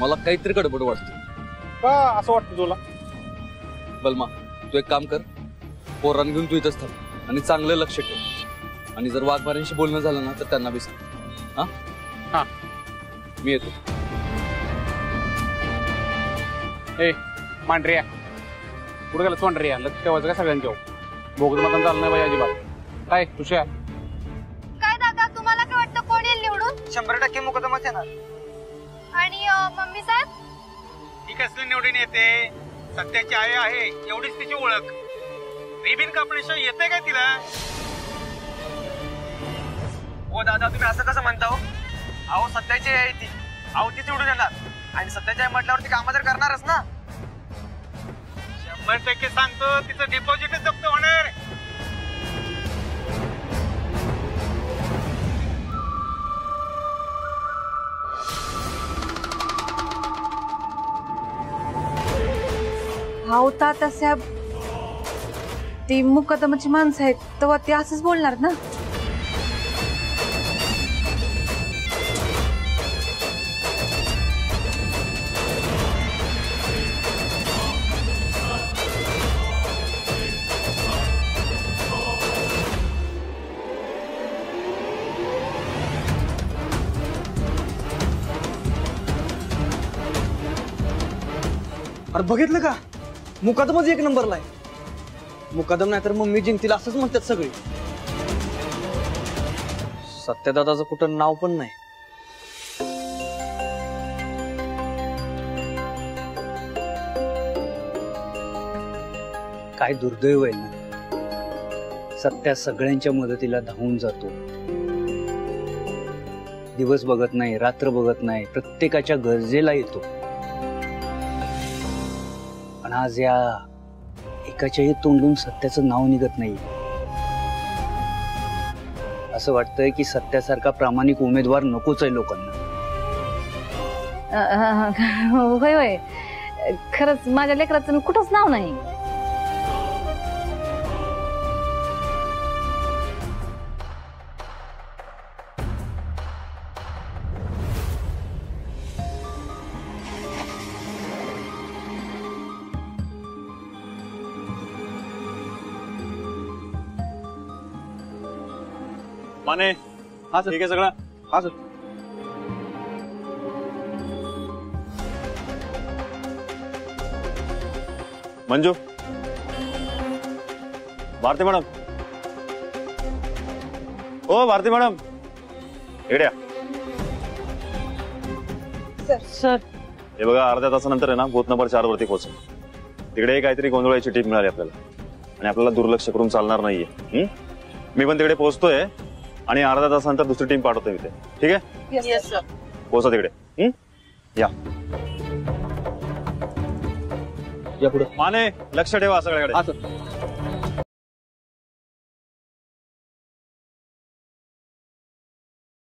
मला काहीतरी गडबड वाटते. का असं वाटतं तुला? बलमा, तू एक काम कर, पोरांना घेऊन तू इथंच थांब आणि चांगलं लक्ष ठेव. आणि जर वाघमाऱ्यांशी बोलणं झालं ना तर त्यांना बी सांग. हा, मी येतो. ए मांढऱ्या, पुढे गेला मांढऱ्या, लक्ष ठेवायचं का सगळ्यांच्या? बोगद मतदान झालं नाही पाहिजे अजिबात. काय तुझ्या काय दादा, तुम्हाला काय वाटतं कोण येईल निवडून? 100% मुकदमाच येणार. आणि मम्मी साहेब? ती कसली निवडून येते? सत्याची आई आहे एवढीच तिची ओळख. रिबिन कापण्याशिवाय येते काय तिला? हो दादा, तुम्ही असं कसं म्हणता हो? अहो सत्याची आई आहे ती. अहो तीच निवडून येणार. आणि सत्याची आई म्हटल्यावरती कामं तर करणारच ना. 100% सांगतो, तिचं डिपॉझिटच जप्त होणार. हा तात्या साहेब, ती मुकदमाची माणसं आहेत तेव्हा ती असंच बोलणार ना. अरे बघितलं का, मुकदमाच 1 नंबरला आहे. मुकदम नाही तर मम्मी जिंकतील असंच म्हणतात सगळे. सत्यदादाचं कुठं नाव पण नाही. काय दुर्दैव आहे ना. सत्या सगळ्यांच्या मदतीला धावून जातो. दिवस बघत नाही, रात्र बघत नाही, प्रत्येकाच्या गरजेला येतो. पण आज या एकाच्याही तोंडून सत्याचं नाव निघत नाही. असं वाटतंय की सत्यासारखा प्रामाणिक उमेदवार नकोच आहे लोकांना. होय होय, खरंच माझ्या लेकराचं कुठंच नाव नाही. माने, हा ठीक आहे सगळं. हा सर. मंजू, भारती मॅडम. ओ भारती मॅडम, इकडे या. सर, हे बघा, अर्ध्या तासानंतर आहे ना बूथ नंबर 4 वरती पोहोचेल. तिकडे काहीतरी गोंधळाची टीप मिळाली आपल्याला आणि आपल्याला दुर्लक्ष करून चालणार नाहीये. मी पण तिकडे पोहोचतोय आणि अर्ध्या तासानंतर दुसरी टीम पाठवतोय इथे. ठीक आहे? Yes sir. पोहोचा तिकडे. या या पुढे. माने, लक्ष ठेवा सगळ्याकडे. हा सर.